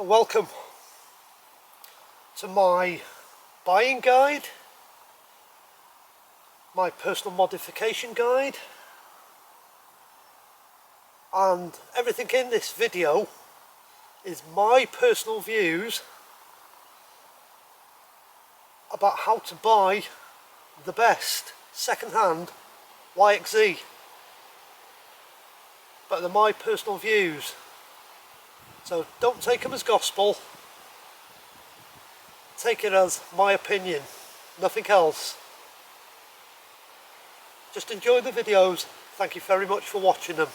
and welcome to my buying guide, my personal modification guide, and everything in this video is my personal views about how to buy the best second-hand YXZ. But they're my personal views, so don't take them as gospel. Take it as my opinion, nothing else. Just enjoy the videos. Thank you very much for watching them.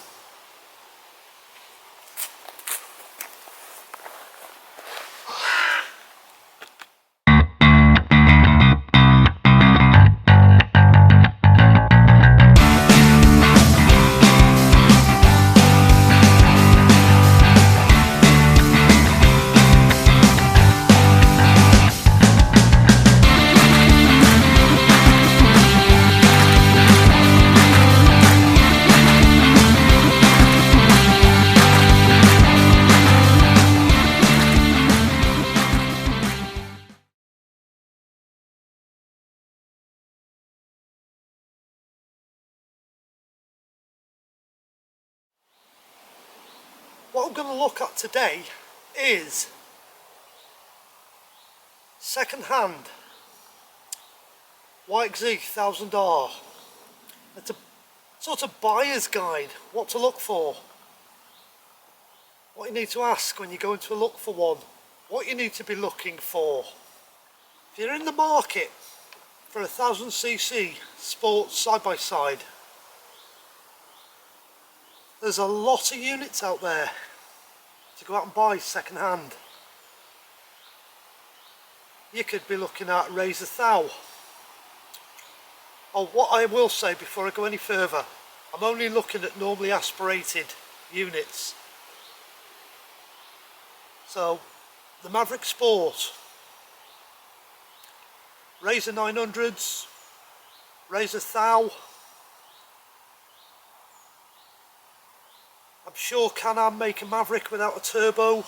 What I'm going to look at today is second-hand YXZ 1000R. It's a sort of buyer's guide, what to look for, what you need to ask when you go into a look for one, what you need to be looking for. If you're in the market for a 1000cc sports side-by-side, there's a lot of units out there to go out and buy second hand. You could be looking at Razor Thou. Oh, what I will say before I go any further, I'm only looking at normally aspirated units. So the Maverick Sport, Razor 900s, Razor Thou. I'm sure Can-Am make a Maverick without a turbo,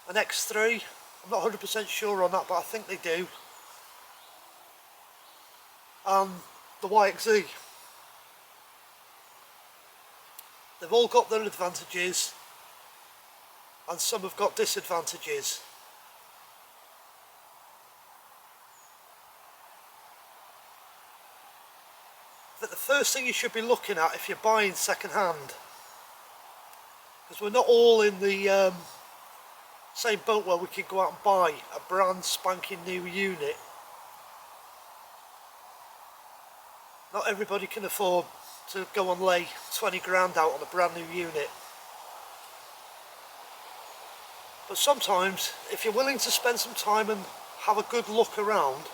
an X3. I'm not 100% sure on that, but I think they do. And the YXZ. They've all got their advantages, and some have got disadvantages. But the first thing you should be looking at if you're buying second hand, because we're not all in the same boat where we can go out and buy a brand spanking new unit. Not everybody can afford to go and lay 20 grand out on a brand new unit. But sometimes, if you're willing to spend some time and have a good look around,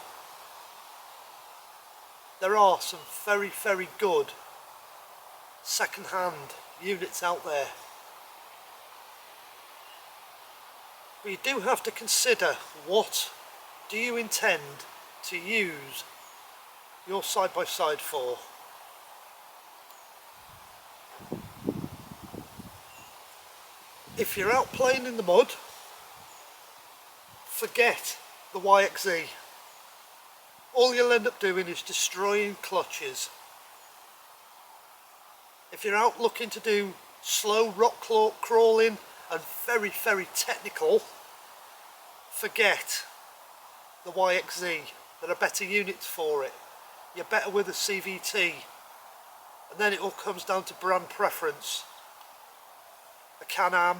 there are some very, very good second-hand units out there. But you do have to consider, what do you intend to use your side-by-side for? If you're out playing in the mud, forget the YXZ. All you'll end up doing is destroying clutches. If you're out looking to do slow rock crawling and very, very technical, forget the YXZ. There are better units for it. You're better with a CVT. And then it all comes down to brand preference. A Can-Am,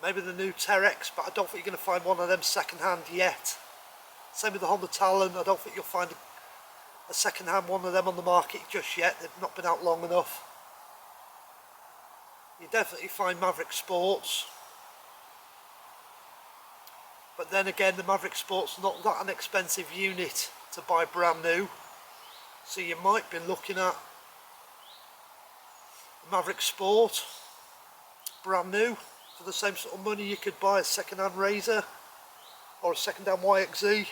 maybe the new Terex, but I don't think you're going to find one of them second hand yet. Same with the Honda Talon. I don't think you'll find a second-hand one of them on the market just yet. They've not been out long enough. You definitely find Maverick Sports. But then again, the Maverick Sport's not that an expensive unit to buy brand new. So you might be looking at the Maverick Sport, brand new. For the same sort of money you could buy a second-hand Razor or a second-hand YXZ.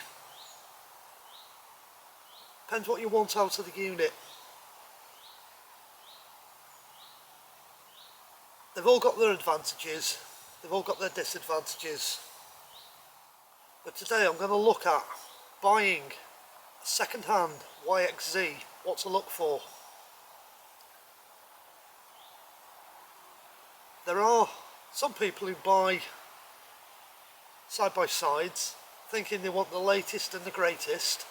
Depends what you want out of the unit. They've all got their advantages. They've all got their disadvantages. But today I'm going to look at buying a second-hand YXZ, what to look for. There are some people who buy side-by-sides thinking they want the latest and the greatest,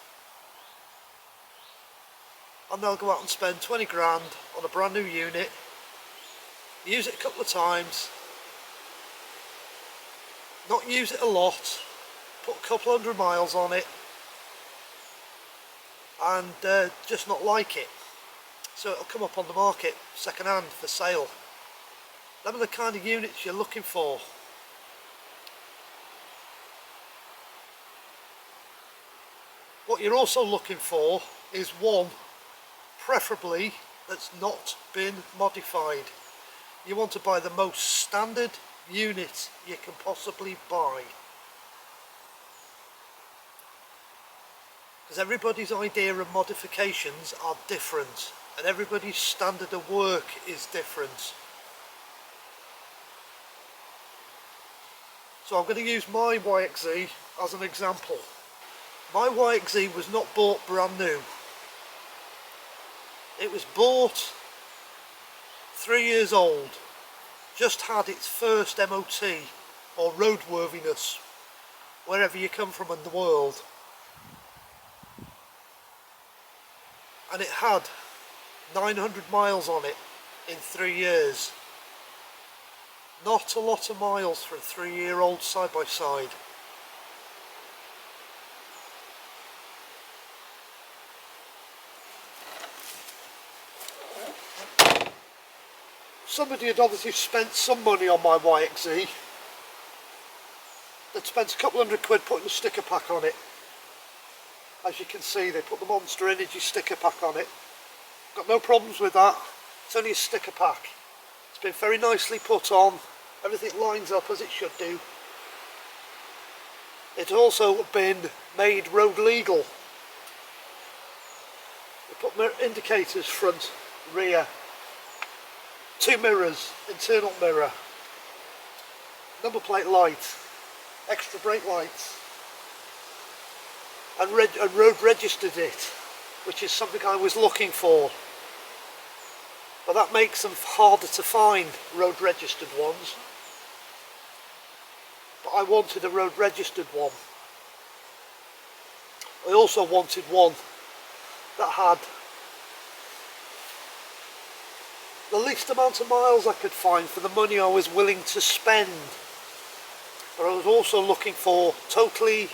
and they'll go out and spend 20 grand on a brand new unit, use it a couple of times, not use it a lot, put a couple hundred miles on it, and just not like it. So it'll come up on the market second hand for sale. Them are the kind of units you're looking for. What you're also looking for is one, preferably, that's not been modified. You want to buy the most standard unit you can possibly buy. Because everybody's idea of modifications are different, and everybody's standard of work is different. So I'm going to use my YXZ as an example. My YXZ was not bought brand new. It was bought 3 years old, just had its first MOT or roadworthiness, wherever you come from in the world. And it had 900 miles on it in 3 years. Not a lot of miles for a 3-year-old side-by-side. Somebody had obviously spent some money on my YXZ. They'd spent a couple hundred quid putting a sticker pack on it. As you can see, they put the Monster Energy sticker pack on it. Got no problems with that. It's only a sticker pack. It's been very nicely put on. Everything lines up as it should do. It's also been made road legal. They put indicators front, rear, 2 mirrors, internal mirror, number plate light, extra brake lights, and road registered it, which is something I was looking for. But that makes them harder to find, road registered ones. But I wanted a road registered one. I also wanted one that had the least amount of miles I could find for the money I was willing to spend. But I was also looking for totally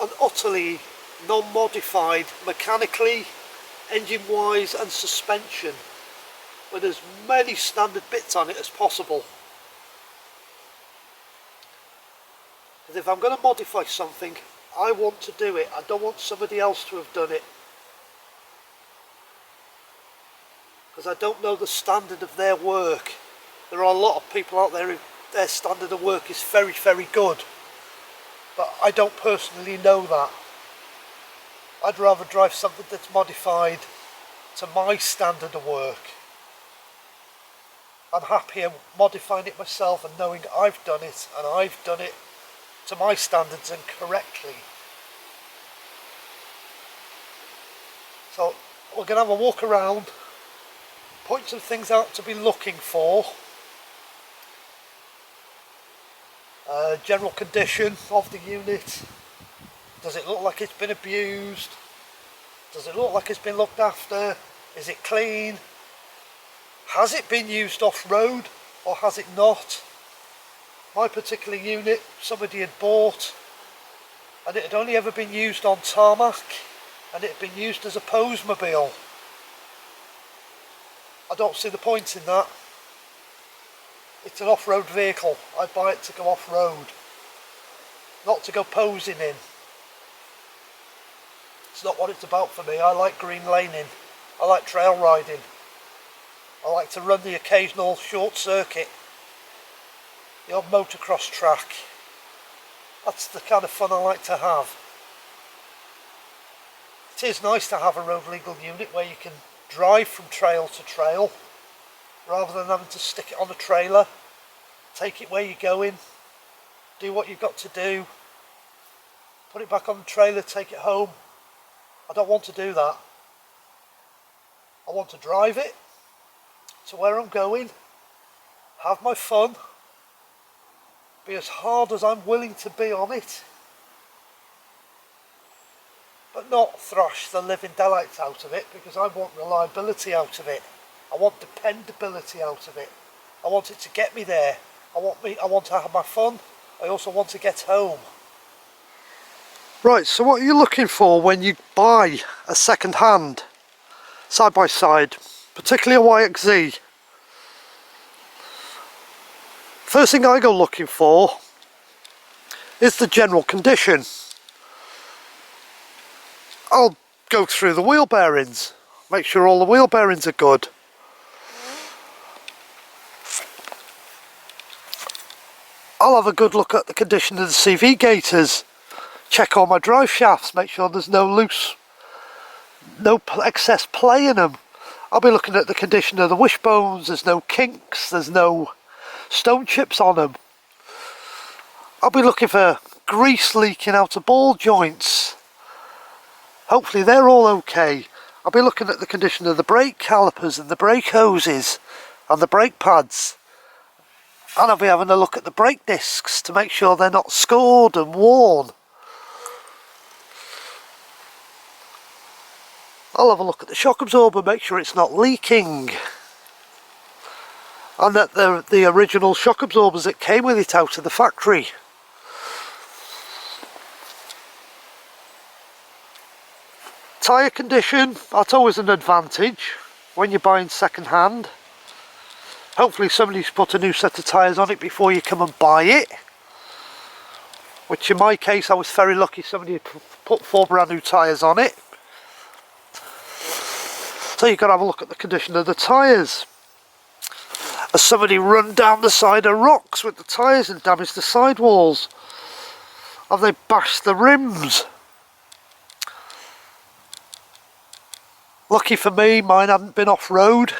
and utterly non-modified mechanically, engine wise and suspension, with as many standard bits on it as possible. Because if I'm going to modify something, I want to do it. I don't want somebody else to have done it. Because I don't know the standard of their work. There are a lot of people out there who their standard of work is very, very good. But I don't personally know that. I'd rather drive something that's modified to my standard of work. I'm happier modifying it myself and knowing I've done it, and I've done it to my standards and correctly. So we're going to have a walk around, point some things out to be looking for. General condition of the unit. Does it look like it's been abused? Does it look like it's been looked after? Is it clean? Has it been used off-road or has it not? My particular unit somebody had bought, and it had only ever been used on tarmac, and it had been used as a posemobile. I don't see the point in that. It's an off-road vehicle. I buy it to go off-road, not to go posing in. It's not what it's about for me. I like green laning. I like trail riding. I like to run the occasional short circuit, the odd motocross track. That's the kind of fun I like to have. It is nice to have a road legal unit where you can drive from trail to trail rather than having to stick it on a trailer. take it where you're going, do what you've got to do, put it back on the trailer, take it home. I don't want to do that. I want to drive it to where I'm going, have my fun, be as hard as I'm willing to be on it, but not thrash the living daylights out of it, because I want reliability out of it. I want dependability out of it. I want it to get me there. I want to have my fun. I also want to get home. Right, so what are you looking for when you buy a second-hand side-by-side, particularly a YXZ? First thing I go looking for is the general condition. I'll go through the wheel bearings, make sure all the wheel bearings are good. I'll have a good look at the condition of the CV gaiters, check all my drive shafts, make sure there's no excess play in them. I'll be looking at the condition of the wishbones, there's no kinks, there's no stone chips on them. I'll be looking for grease leaking out of ball joints. Hopefully they're all okay. I'll be looking at the condition of the brake calipers and the brake hoses and the brake pads. And I'll be having a look at the brake discs to make sure they're not scored and worn. I'll have a look at the shock absorber, make sure it's not leaking. And that the original shock absorbers that came with it out of the factory. Tyre condition, that's always an advantage when you're buying second hand. Hopefully somebody's put a new set of tyres on it before you come and buy it. Which in my case I was very lucky, somebody had put 4 brand new tyres on it. So you've got to have a look at the condition of the tyres. Has somebody run down the side of rocks with the tyres and damaged the sidewalls? Have they bashed the rims? Lucky for me, mine hadn't been off-road,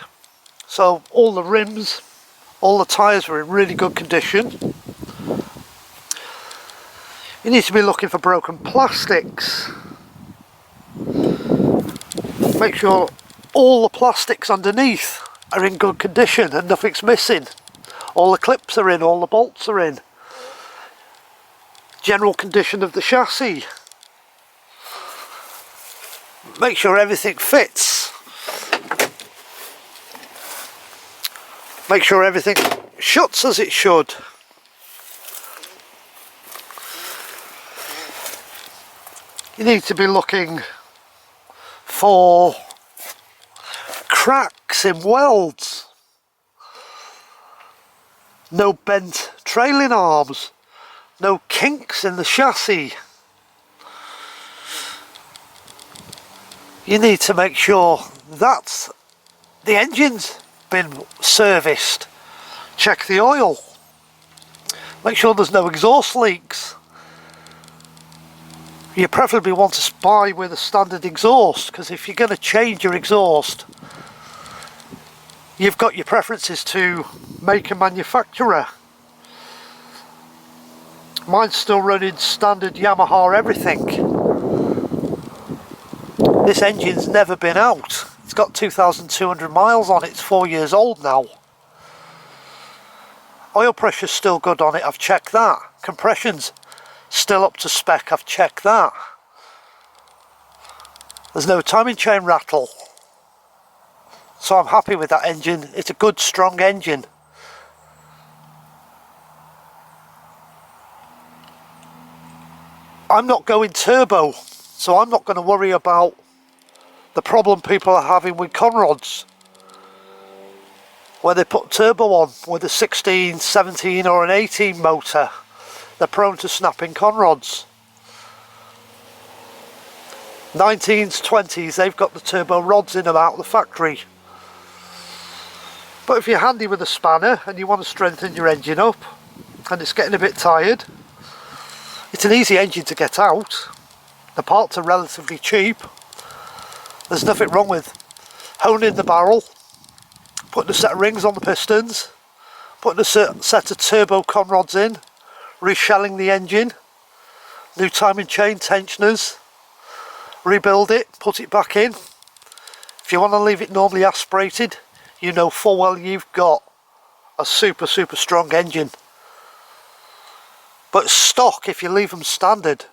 so all the rims, all the tyres were in really good condition. You need to be looking for broken plastics. Make sure all the plastics underneath are in good condition and nothing's missing. All the clips are in, all the bolts are in. General condition of the chassis. Make sure everything fits. Make sure everything shuts as it should. You need to be looking for cracks in welds. No bent trailing arms. No kinks in the chassis. You need to make sure that the engine's been serviced. Check the oil. Make sure there's no exhaust leaks. You preferably want to buy with a standard exhaust, because if you're going to change your exhaust, you've got your preferences to make and manufacturer. Mine's still running standard Yamaha everything. This engine's never been out. It's got 2,200 miles on it. It's 4 years old now. Oil pressure's still good on it. I've checked that. Compression's still up to spec. I've checked that. There's no timing chain rattle. So I'm happy with that engine. It's a good, strong engine. I'm not going turbo, so I'm not going to worry about the problem people are having with conrods, where they put turbo on with a 16, 17 or an 18 motor. They're prone to snapping conrods. 19s, 20s, they've got the turbo rods in them out of the factory. But if you're handy with a spanner and you want to strengthen your engine up and it's getting a bit tired, it's an easy engine to get out. The parts are relatively cheap. There's nothing wrong with honing the barrel, putting a set of rings on the pistons, putting a set of turbo con rods in, reshelling the engine, new timing chain, tensioners, rebuild it, put it back in. If you want to leave it normally aspirated, you know full well you've got a super strong engine. But stock, if you leave them standard,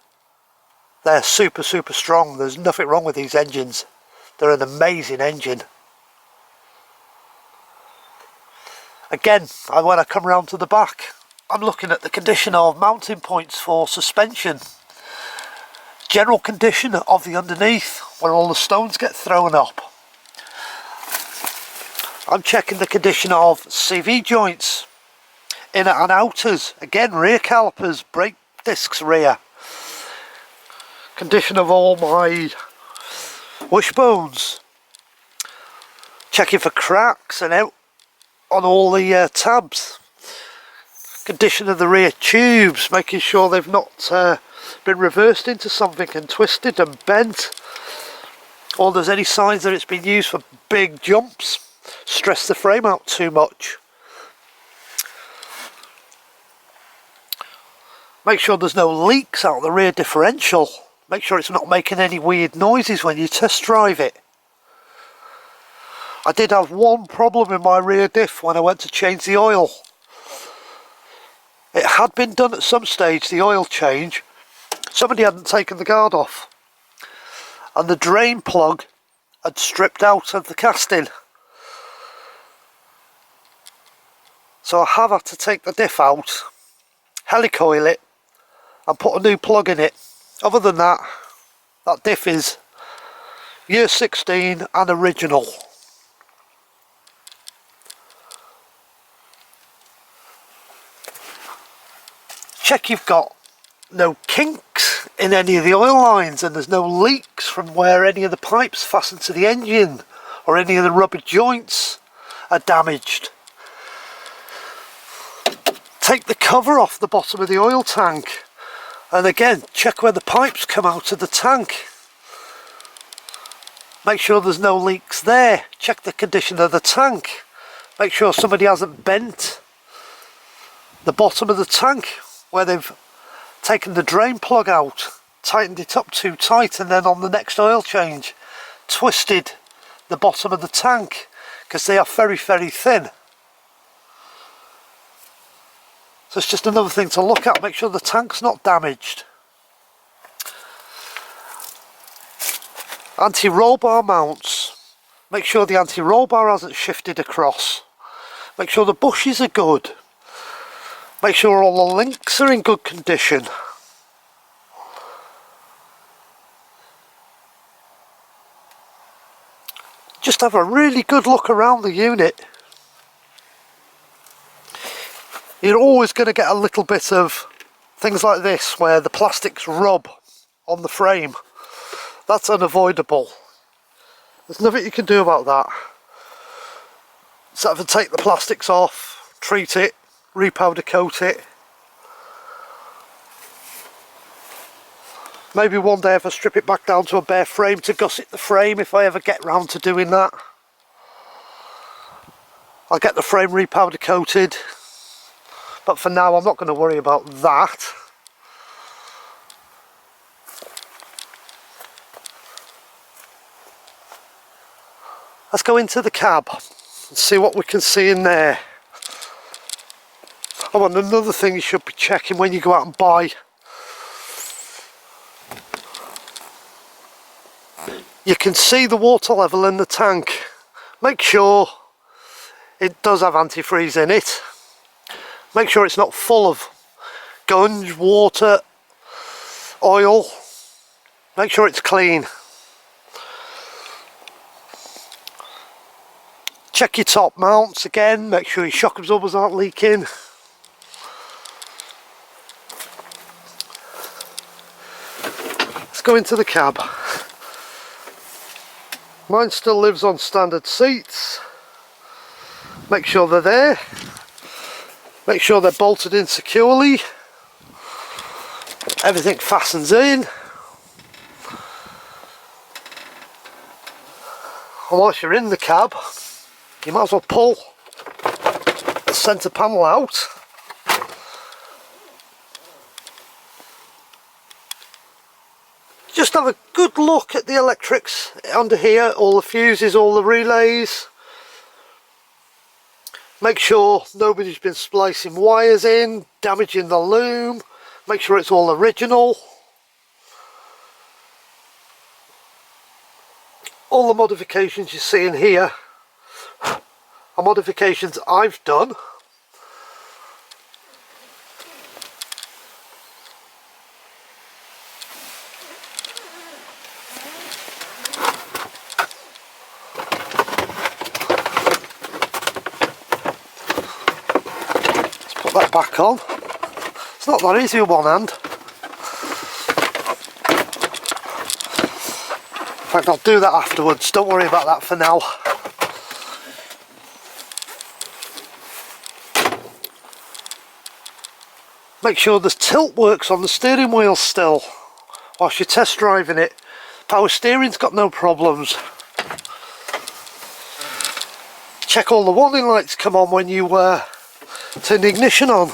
they're super strong. There's nothing wrong with these engines. They're an amazing engine. Again, when I come round to the back, I'm looking at the condition of mounting points for suspension. General condition of the underneath, where all the stones get thrown up. I'm checking the condition of CV joints, inner and outers, again rear calipers, brake discs rear. Condition of all my wishbones. Checking for cracks and out on all the tabs. Condition of the rear tubes, making sure they've not been reversed into something and twisted and bent, or there's any signs that it's been used for big jumps. Stress the frame out too much. Make sure there's no leaks out the rear differential. Make sure it's not making any weird noises when you test drive it. I did have one problem in my rear diff when I went to change the oil. It had been done at some stage, the oil change. Somebody hadn't taken the guard off, and the drain plug had stripped out of the casting. So I have had to take the diff out, helicoil it, and put a new plug in it. Other than that, that diff is year 16 and original. Check you've got no kinks in any of the oil lines, and there's no leaks from where any of the pipes fasten to the engine or any of the rubber joints are damaged. Take the cover off the bottom of the oil tank, and again check where the pipes come out of the tank. Make sure there's no leaks there. Check the condition of the tank. Make sure somebody hasn't bent the bottom of the tank where they've taken the drain plug out, tightened it up too tight, and then on the next oil change twisted the bottom of the tank, because they are very thin. So it's just another thing to look at. Make sure the tank's not damaged. Anti-roll bar mounts. Make sure the anti-roll bar hasn't shifted across. Make sure the bushes are good. Make sure all the links are in good condition. Just have a really good look around the unit. You're always going to get a little bit of things like this where the plastics rub on the frame. That's unavoidable. There's nothing you can do about that. So have to take the plastics off, treat it, repowder coat it. Maybe one day if I strip it back down to a bare frame to gusset the frame, if I ever get round to doing that. I'll get the frame repowder coated. But for now I'm not going to worry about that. Let's go into the cab and see what we can see in there. Oh, and another thing you should be checking when you go out and buy. You can see the water level in the tank. Make sure it does have antifreeze in it. Make sure it's not full of gunge, water, oil. Make sure it's clean. Check your top mounts again, make sure your shock absorbers aren't leaking. Let's go into the cab. Mine still lives on standard seats. Make sure they're there. Make sure they're bolted in securely. Everything fastens in. And once you're in the cab, you might as well pull as centre panel out. Just have a good look at the electrics under here, all the fuses, all the relays. Make sure nobody's been splicing wires in, damaging the loom. Make sure it's all original. All the modifications you see in here are modifications I've done. Let's put that back on. It's not that easy with one hand. In fact, I'll do that afterwards, don't worry about that for now. Make sure the tilt works on the steering wheel still whilst you're test driving it. Power steering's got no problems. Check all the warning lights come on when you turn the ignition on.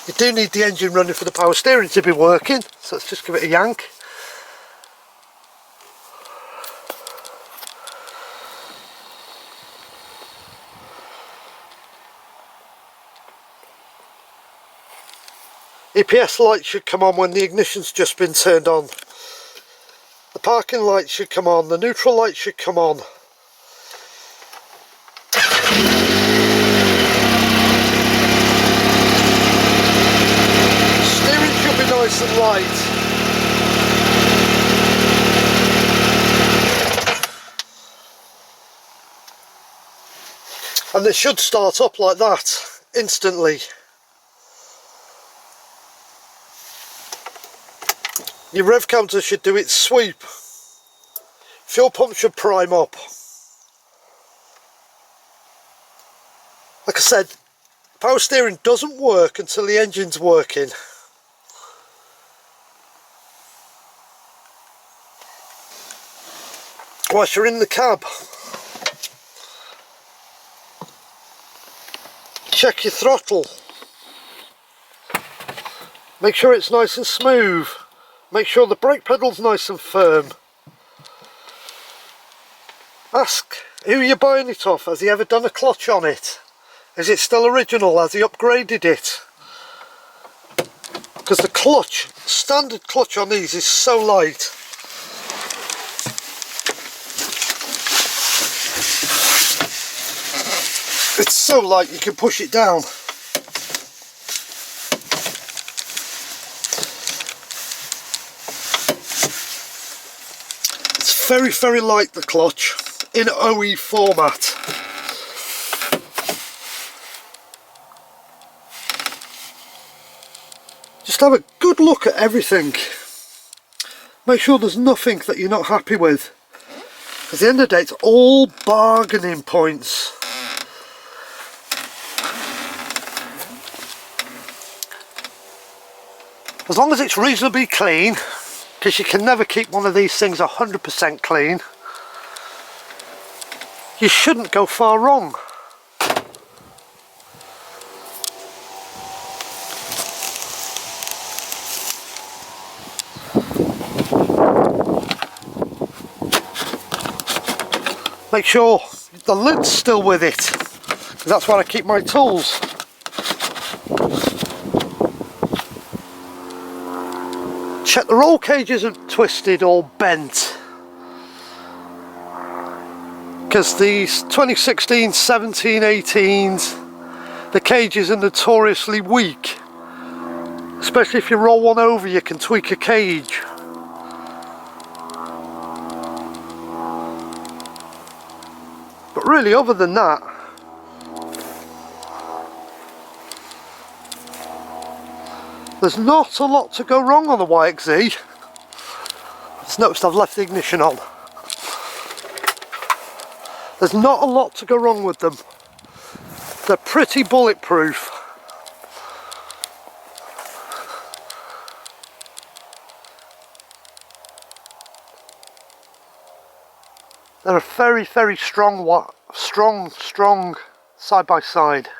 You do need the engine running for the power steering to be working, so let's just give it a yank. EPS light should come on when the ignition's just been turned on. The parking light should come on, the neutral light should come on. Nice and light. And they should start up like that instantly. Your rev counter should do its sweep. Fuel pump should prime up. Like I said, power steering doesn't work until the engine's working. Whilst you're in the cab, check your throttle. Make sure it's nice and smooth. Make sure the brake pedal's nice and firm. Ask who you're buying it off. Has he ever done a clutch on it? Is it still original? Has he upgraded it? Because the clutch, standard clutch on these is so light. It's so light you can push it down. It's very, very light, the clutch, in OE format. Just have a good look at everything. Make sure there's nothing that you're not happy with. Because at the end of the day, it's all bargaining points. As long as it's reasonably clean, because you can never keep one of these things 100% clean, you shouldn't go far wrong. Make sure the lid's still with it, because that's where I keep my tools. Check the roll cage isn't twisted or bent, because these 2016, 17, 18s, the cages are notoriously weak. Especially if you roll one over, you can tweak a cage. But really, other than that, there's not a lot to go wrong on the YXZ. Just noticed I've left the ignition on. There's not a lot to go wrong with them. They're pretty bulletproof. They're a very, very strong side by side.